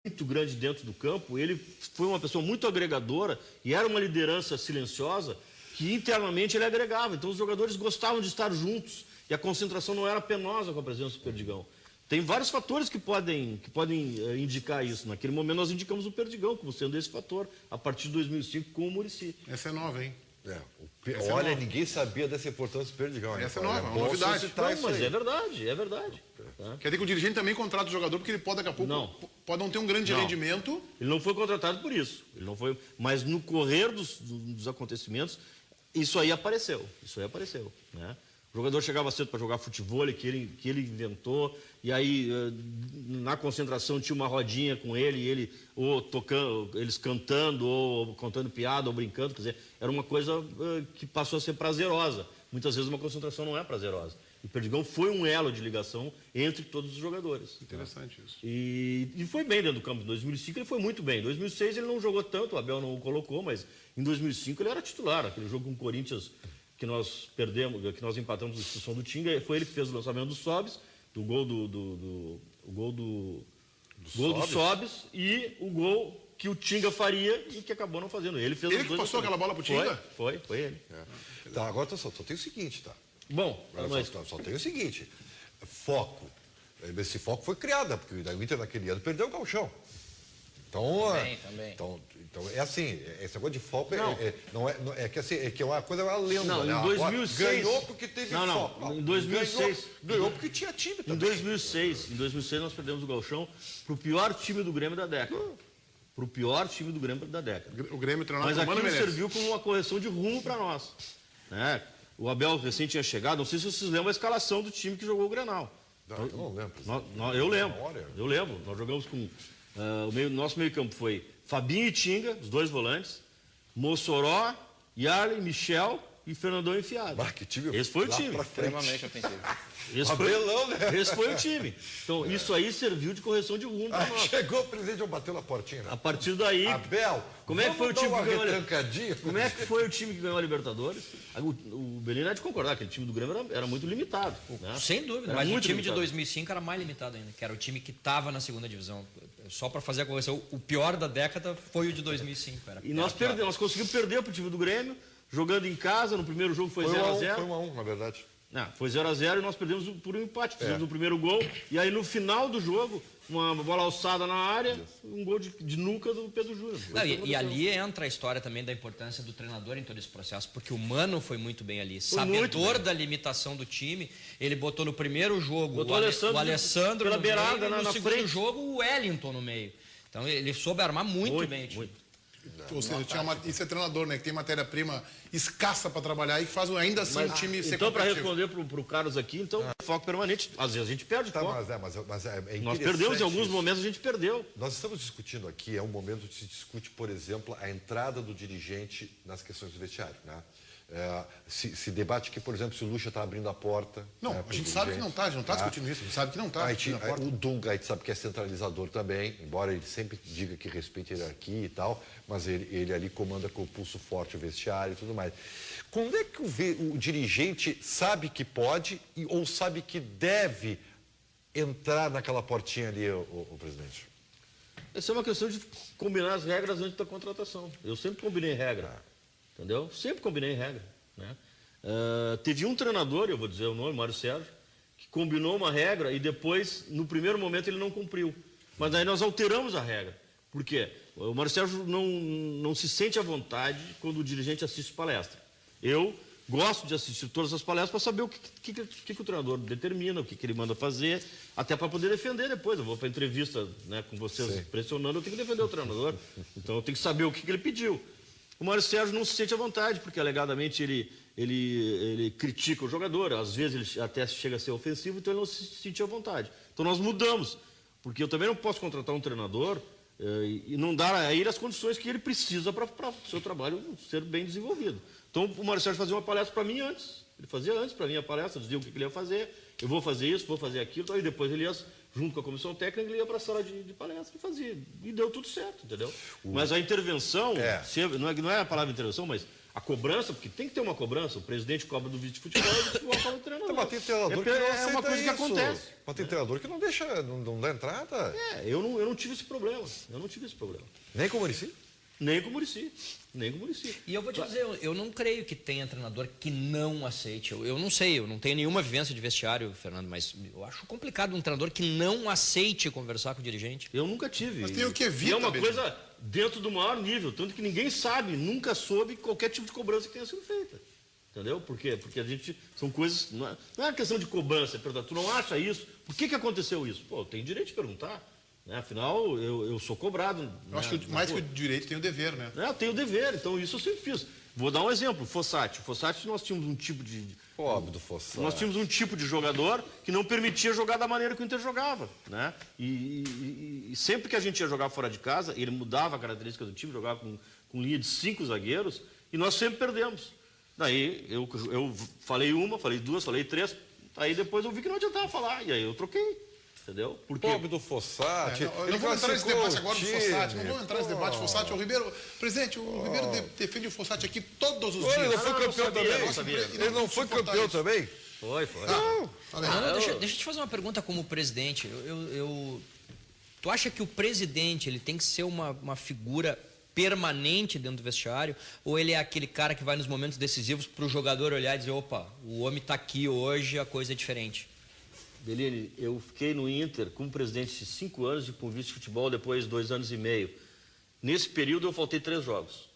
muito grande dentro do campo, ele foi uma pessoa muito agregadora e era uma liderança silenciosa que internamente ele agregava. Então os jogadores gostavam de estar juntos e a concentração não era penosa com a presença do Perdigão. Tem vários fatores que podem indicar isso. Naquele momento nós indicamos o Perdigão como sendo esse fator, a partir de 2005 com o Muricy. Essa é nova, hein? Olha, ninguém sabia dessa importância do Perdigão. Essa é nova, uma novidade. Não, mas é verdade, é verdade. Tá? Quer dizer que o dirigente também contrata o jogador porque ele pode daqui a pouco pode não ter um grande rendimento. Ele não foi contratado por isso. Ele não foi, mas no correr dos acontecimentos, isso aí apareceu. Né? O jogador chegava cedo para jogar futebol, que ele inventou, e aí na concentração tinha uma rodinha com ele, e ele ou tocando, eles cantando, ou contando piada, ou brincando, quer dizer, era uma coisa que passou a ser prazerosa. Muitas vezes uma concentração não é prazerosa. E o Perdigão foi um elo de ligação entre todos os jogadores. Interessante isso. E foi bem dentro do campo. Em 2005 ele foi muito bem. Em 2006 ele não jogou tanto, o Abel não o colocou, mas em 2005 ele era titular. Aquele jogo com o Corinthians que nós perdemos, que nós empatamos a expulsão do Tinga, foi ele que fez o lançamento do Sobis, do gol do Sobis e o gol que o Tinga faria e que acabou não fazendo. Ele fez ele os dois. Ele que passou aquela bola pro Tinga? Foi ele. Tá, agora só tem o seguinte, tá? Bom, mas só tem o seguinte, foco. Esse foco foi criado, porque o Inter naquele ano perdeu o gauchão. Então, também. Então é assim, esse negócio de foco é que é uma coisa, é uma lenda. Não, né? em 2006... Ganhou porque teve foco. Em 2006... Ganhou porque tinha time também. Em 2006 nós perdemos o gauchão pro pior time do Grêmio da década. Pro pior time do Grêmio da década. O Grêmio treinado por Mano Menezes. Mas aquilo serviu como uma correção de rumo para nós. Né? O Abel recém tinha chegado, não sei se vocês lembram a escalação do time que jogou o Grenal. Não, eu não lembro. Eu lembro. Nós jogamos com... nosso meio campo foi Fabinho e Tinga, os dois volantes, Mossoró, Yarley, Michel e Fernandão enfiado. Esse foi o time. Extremamente ofensivo. Esse foi o time. Então, isso aí serviu de correção de rumo para nós. Chegou o presidente, já bateu na portinha. Né? A partir daí... Abel, como é que foi o time que ganhou Como é que foi o time que ganhou a Libertadores? O Belino é de concordar, aquele time do Grêmio era muito limitado. Né? Sem dúvida, mas o time de 2005 era mais limitado ainda, que era o time que estava na segunda divisão. Só para fazer a correção, o pior da década foi o de 2005. Nós conseguimos perder para o time do Grêmio, jogando em casa, no primeiro jogo foi 0-0. Foi 1-1, na verdade. Foi 0-0 e nós perdemos por um empate. Fizemos o primeiro gol. E aí, no final do jogo, uma bola alçada na área, um gol de nuca do Pedro Júnior. E ali entra a história também da importância do treinador em todo esse processo, porque o Mano foi muito bem ali. Sabedor da limitação do time, ele botou no primeiro jogo o Alessandro pela beirada, meio, no segundo frente. jogo o Wellington no meio. Então ele soube armar muito bem o time. Ou seja, isso é treinador, né? Que tem matéria-prima escassa para trabalhar e que faz ainda assim o time ser Então, para responder para o Carlos aqui, foco permanente. Às vezes a gente perde foco. Mas é nós perdemos, em alguns momentos a gente perdeu. Nós estamos discutindo aqui, é um momento que se discute, por exemplo, a entrada do dirigente nas questões do vestiário, né? Se debate que, por exemplo, se o Lucha está abrindo a porta. Não, a gente sabe que não está, a gente não está discutindo isso, a gente sabe que não está. O Dunga, a gente sabe que é centralizador também, embora ele sempre diga que respeita a hierarquia e tal, mas ele ali comanda com o pulso forte o vestiário e tudo mais. Quando é que o dirigente sabe que pode ou sabe que deve entrar naquela portinha ali, o presidente? Essa é uma questão de combinar as regras antes da contratação. Eu sempre combinei regra. Entendeu? Sempre combinei regra. Né? Teve um treinador, eu vou dizer o nome, Mário Sérgio, que combinou uma regra e depois, no primeiro momento, ele não cumpriu. Mas aí nós alteramos a regra. Por quê? O Mário Sérgio não se sente à vontade quando o dirigente assiste palestra. Eu gosto de assistir todas as palestras para saber o que o treinador determina, o que ele manda fazer, até para poder defender depois. Eu vou para entrevista, né, com vocês pressionando, eu tenho que defender o treinador. Então eu tenho que saber o que ele pediu. O Mário Sérgio não se sente à vontade, porque alegadamente ele critica o jogador, às vezes ele até chega a ser ofensivo, então ele não se sentia à vontade. Então nós mudamos, porque eu também não posso contratar um treinador e não dar a ele as condições que ele precisa para o seu trabalho ser bem desenvolvido. Então o Mário Sérgio fazia uma palestra para mim antes, ele fazia antes para mim a palestra, dizia o que ele ia fazer, eu vou fazer isso, vou fazer aquilo, aí depois ele ia, junto com a comissão técnica, ele ia para a sala de palestra e fazia. E deu tudo certo, entendeu? Mas a intervenção, não é a palavra intervenção, mas A cobrança, porque tem que ter uma cobrança, o presidente cobra do vice de futebol e o futebol cobra do treinador. Mas tem treinador que não é uma coisa isso. que acontece. Mas tem treinador que não deixa, não dá entrada. Eu não tive esse problema. Nem com o Muricy? Nem com o Muricy. E eu vou te dizer, eu não creio que tenha treinador que não aceite. Eu não sei, eu não tenho nenhuma vivência de vestiário, Fernando, mas eu acho complicado um treinador que não aceite conversar com o dirigente. Eu nunca tive. Mas tem o que evita, e é uma coisa dentro do maior nível, tanto que ninguém sabe, nunca soube qualquer tipo de cobrança que tenha sido feita. Entendeu? Por quê? Porque a gente, são coisas, não é uma questão de cobrança, tu não acha isso? Por que aconteceu isso? Pô, eu tenho direito de perguntar. Né? Afinal, eu sou cobrado. Eu acho que mais que o direito tem o dever, né? Eu tenho o dever, então isso eu sempre fiz. Vou dar um exemplo, o Fossati. O Fossati nós tínhamos um tipo de... Pobre do Fossati. Nós tínhamos um tipo de jogador que não permitia jogar da maneira que o Inter jogava. Né? E sempre que a gente ia jogar fora de casa, ele mudava a característica do time, jogava com linha de 5 zagueiros, e nós sempre perdemos. Daí eu falei uma, falei duas, falei 3, aí depois eu vi que não adiantava falar, e aí eu troquei. Entendeu? Porque... Pobre do Fossati. Eu não vou entrar nesse debate agora do Fossati. Não vou entrar nesse debate do Fossati. O Ribeiro, presidente, o Ribeiro defende o Fossati aqui todos os dias. Ele não foi campeão também? Ele não foi campeão também? Foi. Não. Deixa eu te fazer uma pergunta como presidente. Tu acha que o presidente ele tem que ser uma figura permanente dentro do vestiário, ou ele é aquele cara que vai nos momentos decisivos para o jogador olhar e dizer, opa, o homem está aqui hoje, a coisa é diferente? Beline, eu fiquei no Inter como presidente 5 anos e com vice de futebol depois 2 anos e meio. Nesse período eu faltei 3 jogos.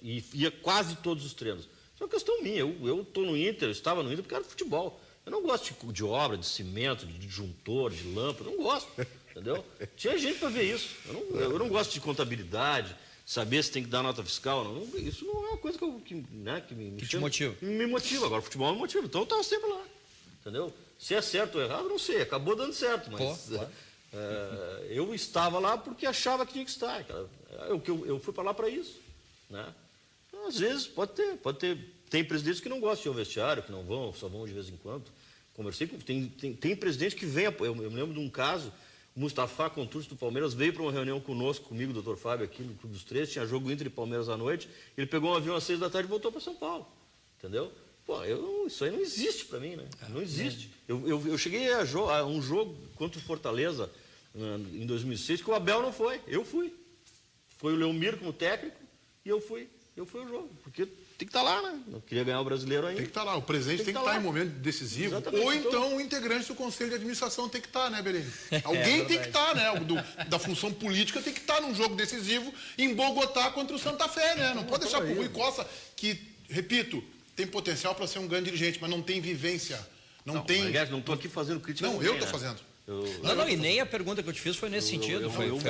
E ia quase todos os treinos. Isso é uma questão minha. Eu estou no Inter, eu estava no Inter porque era futebol. Eu não gosto de obra, de cimento, de disjuntor, de lâmpada. Eu não gosto, entendeu? Tinha gente para ver isso. Eu não gosto de contabilidade, saber se tem que dar nota fiscal. Isso não é uma coisa que te motiva. Me motiva. Agora, o futebol me motiva. Então eu estava sempre lá, entendeu? Se é certo ou errado, não sei. Acabou dando certo, mas claro. eu estava lá porque achava que tinha que estar. Eu fui para lá para isso. Né? Então, às vezes, pode ter. Tem presidentes que não gostam de ir ao vestiário, que não vão, só vão de vez em quando. Conversei com... Tem presidente que vem... Eu me lembro de um caso, o Mustafa Contursi do Palmeiras veio para uma reunião comigo, o Dr. Fábio, aqui no Clube dos Três, tinha jogo Inter e Palmeiras à noite, ele pegou um avião às 6 da tarde e voltou para São Paulo. Entendeu? Pô, isso aí não existe para mim, né? Não existe. Eu cheguei a um jogo contra o Fortaleza em 2006 que o Abel não foi, eu fui. Foi o Leomir como técnico e eu fui ao jogo, porque tem que estar lá, né? Não queria ganhar o brasileiro ainda. Tem que estar lá, o presidente tem que estar em momento decisivo. Exatamente. Ou então o integrante do conselho de administração tem que estar, né, Belém? Alguém tem que estar, né? Da função política tem que estar num jogo decisivo em Bogotá contra o Santa Fé, né? Não pode deixar pro Rui Costa, que, repito, tem potencial para ser um grande dirigente, mas não tem vivência. Não estou aqui fazendo crítica. Não, eu estou fazendo. E nem a pergunta que eu te fiz foi nesse sentido. Eu estou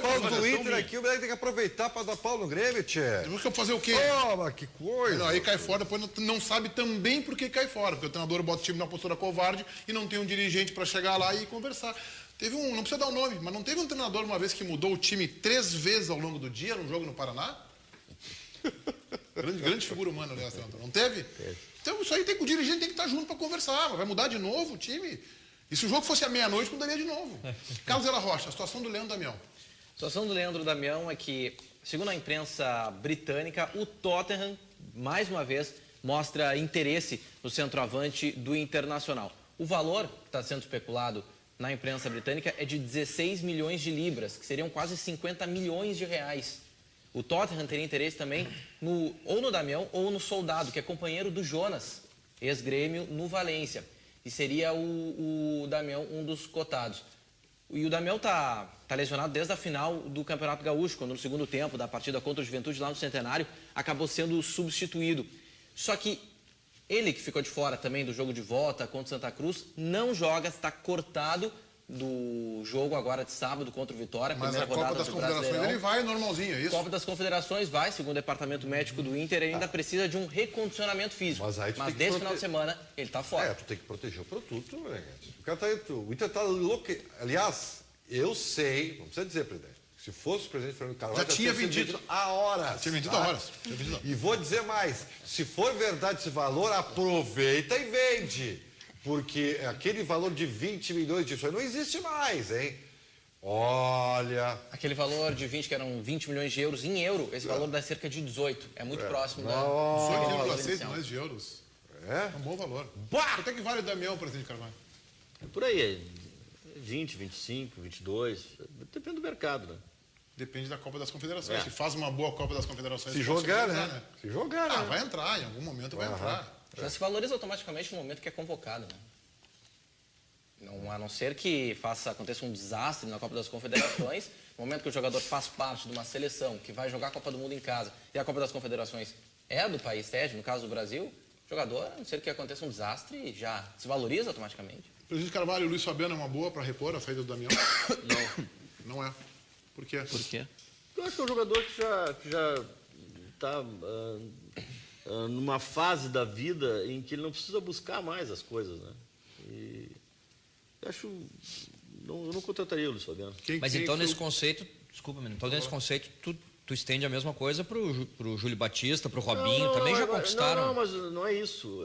falando do Inter aqui, o moleque tem que aproveitar para dar pau no Grêmio, tchê. Eu vou fazer o quê? Mas que coisa. Aí cai fora, depois não sabe também por que cai fora, porque o treinador bota o time na postura covarde e não tem um dirigente para chegar lá e conversar. Não precisa dar o nome, mas não teve um treinador uma vez que mudou o time 3 vezes ao longo do dia num jogo no Paraná? Grande figura humana, aliás, treinador. Não teve? Então isso aí o dirigente tem que estar junto para conversar. Vai mudar de novo o time. E se o jogo fosse à meia-noite, mudaria de novo. Carlos Ela Rocha, a situação do Leandro Damião. A situação do Leandro Damião é que, segundo a imprensa britânica, o Tottenham, mais uma vez, mostra interesse no centroavante do Internacional. O valor que está sendo especulado na imprensa britânica é de 16 milhões de libras, que seriam quase 50 milhões de reais. O Tottenham teria interesse também ou no Damião ou no Soldado, que é companheiro do Jonas, ex-Grêmio, no Valência. E seria o Damião um dos cotados. E o Damião tá lesionado desde a final do Campeonato Gaúcho, quando no segundo tempo da partida contra o Juventude lá no Centenário, acabou sendo substituído. Só que ele, que ficou de fora também do jogo de volta contra o Santa Cruz, não joga, está cortado do jogo agora de sábado contra o Vitória. Mas a Copa das Confederações ele vai normalzinho, é isso? Copa das Confederações vai, segundo o departamento médico do Inter, ele ainda precisa de um recondicionamento físico. Mas desse final de semana ele está fora. Tu tem que proteger o produto, né? O Inter está louco. Aliás, eu sei, não precisa dizer, presidente, se fosse o presidente Fernando Carvalho, já tinha vendido há horas. Já tinha vendido há horas. E vou dizer mais, se for verdade esse valor, aproveita e vende. Porque aquele valor de 20 milhões disso aí não existe mais, hein? Olha... Aquele valor de 20, que eram 20 milhões de euros em euro, esse valor dá cerca de 18. É muito próximo da... 18,6 milhões de euros. É um bom valor. Quanto é que vale o Damião, presidente Carvalho? É por aí, 20, 25, 22, depende do mercado, né? Depende da Copa das Confederações. Se faz uma boa Copa das Confederações... Se jogar, né? Se jogar, né? Vai entrar, em algum momento vai entrar. Já se valoriza automaticamente no momento que é convocado, né? Não, a não ser que aconteça um desastre na Copa das Confederações, no momento que o jogador faz parte de uma seleção que vai jogar a Copa do Mundo em casa e a Copa das Confederações é do país sede, no caso do Brasil, o jogador, a não ser que aconteça um desastre, já se valoriza automaticamente. Presidente Carvalho, o Luiz Fabiano é uma boa para repor a saída do Damião? Não. Não é. Por quê? Por quê? Eu acho que é um jogador que já está numa fase da vida em que ele não precisa buscar mais as coisas, né? E eu acho... eu não contrataria o Luiz Fabiano. Mas então nesse conceito, desculpa, então nesse conceito tu estende a mesma coisa pro Júlio Batista, pro Robinho, também já conquistaram. Não, mas não é isso.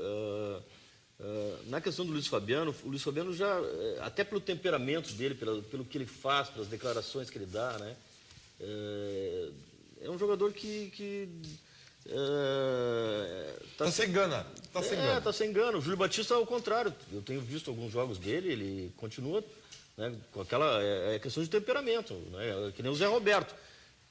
Na questão do Luiz Fabiano, o Luiz Fabiano já, até pelo temperamento dele, pelo que ele faz, pelas declarações que ele dá, né? É um jogador que Tá sem gana. tá sem gana. O Júlio Batista, ao contrário. Eu tenho visto alguns jogos dele, ele continua, né, com aquela questão de temperamento, né, que nem o Zé Roberto.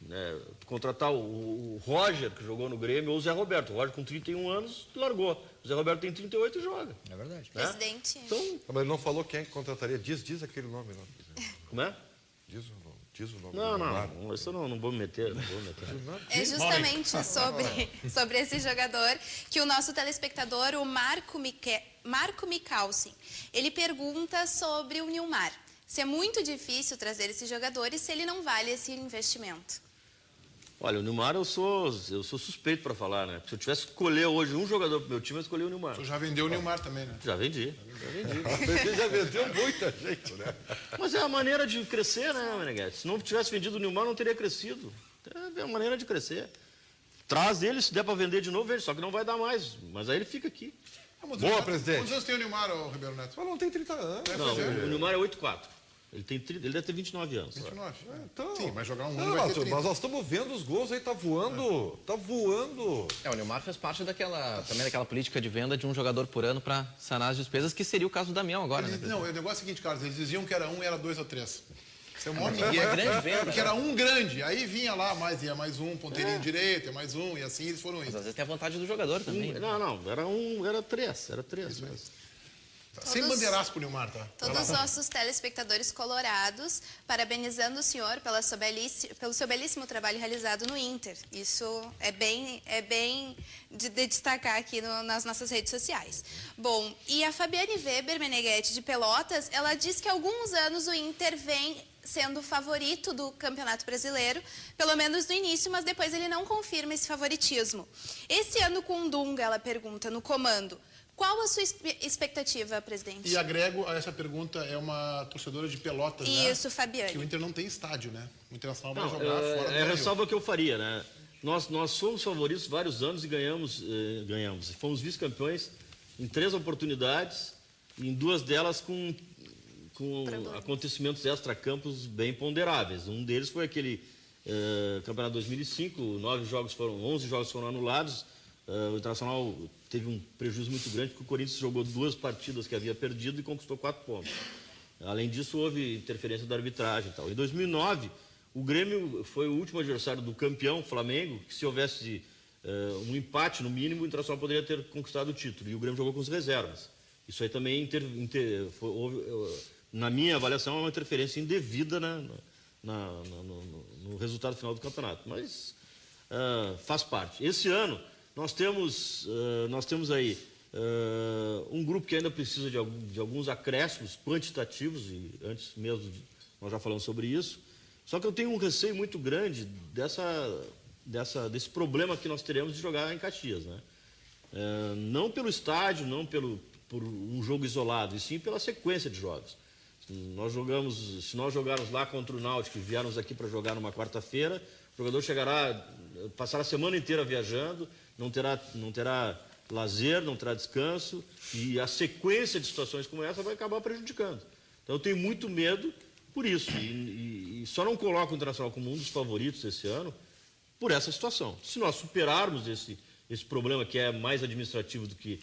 Né, contratar o Roger, que jogou no Grêmio, ou o Zé Roberto. O Roger, com 31 anos, largou. O Zé Roberto tem 38 e joga. É verdade. Né? Presidente. Então, Mas ele não falou quem contrataria. Diz aquele nome. Não. como é? Diz o nome. Não, isso eu não vou me meter. É justamente sobre esse jogador que o nosso telespectador, o Marco Michalsin, ele pergunta sobre o Nilmar. Se é muito difícil trazer esse jogador e se ele não vale esse investimento. Olha, o Nilmar eu sou suspeito para falar, né? Se eu tivesse que escolher hoje um jogador pro meu time, eu escolhi o Nilmar. Tu já vendeu o Nilmar também, né? Já vendi. Você já vendeu muita gente, né? Mas é a maneira de crescer, né, Meneghete? Se não tivesse vendido o Nilmar, não teria crescido. É a maneira de crescer. Traz ele, se der para vender de novo, vende. Só que não vai dar mais. Mas aí ele fica aqui. Boa, presidente. Quantos anos tem o Nilmar, Ribeiro Neto? Mas não tem 30 anos. Não, o Nilmar é 8'4". Ele deve ter 29 anos. 29. Então, Sim, vai jogar um não, ano, vai ter 30. mas nós estamos vendo os gols aí, tá voando. Tá voando. O Nilmar fez parte também daquela política de venda de um jogador por ano para sanar as despesas, que seria o caso do Damião agora, né? Não, o negócio é o seguinte, Carlos, eles diziam que era um e era 2 ou 3. Isso é o maior E é grande venda. Porque era um grande, aí vinha lá, ia mais um, ponteirinho direito, ia mais um, e assim eles foram Mas indo. às vezes tem a vontade do jogador também. né? Não, era três mesmo. Sem bandeiraço pro Nilmar, tá? Todos os nossos telespectadores colorados, parabenizando o senhor pelo seu belíssimo trabalho realizado no Inter. Isso é bem de destacar aqui nas nossas redes sociais. Bom, e a Fabiane Weber Meneghetti, de Pelotas, ela diz que há alguns anos o Inter vem sendo favorito do Campeonato Brasileiro, pelo menos no início, mas depois ele não confirma esse favoritismo. Esse ano com o Dunga, ela pergunta, no comando, qual a sua expectativa, presidente? E agrego a essa pergunta, é uma torcedora de Pelotas, né? Isso, Fabiane. Que o Inter não tem estádio, né? O Internacional vai jogar fora do É a Rio. ressalva que eu faria, né? Nós fomos favoritos vários anos e ganhamos. Fomos vice-campeões em 3 oportunidades, em 2 delas com acontecimentos extra-campos bem ponderáveis. Um deles foi aquele campeonato 2005, 11 jogos foram anulados. O Internacional teve um prejuízo muito grande porque o Corinthians jogou 2 partidas que havia perdido e conquistou 4 pontos. Além disso, houve interferência da arbitragem e tal. Em 2009, o Grêmio foi o último adversário do campeão, Flamengo, que se houvesse um empate, no mínimo, o Internacional poderia ter conquistado o título. E o Grêmio jogou com as reservas. Isso aí também na minha avaliação, é uma interferência indevida no resultado final do campeonato. Mas faz parte. Esse ano, nós temos aí um grupo que ainda precisa de alguns acréscimos quantitativos, e antes mesmo nós já falamos sobre isso. Só que eu tenho um receio muito grande desse problema que nós teremos de jogar em Caxias, né? Não pelo estádio, não por um jogo isolado, e sim pela sequência de jogos. Se nós jogarmos lá contra o Náutico e viermos aqui para jogar numa quarta-feira, o jogador passará a semana inteira viajando, não terá lazer, não terá descanso, e a sequência de situações como essa vai acabar prejudicando. Então eu tenho muito medo por isso. E só não coloco o Internacional como um dos favoritos esse ano por essa situação. Se nós superarmos esse problema que é mais administrativo do que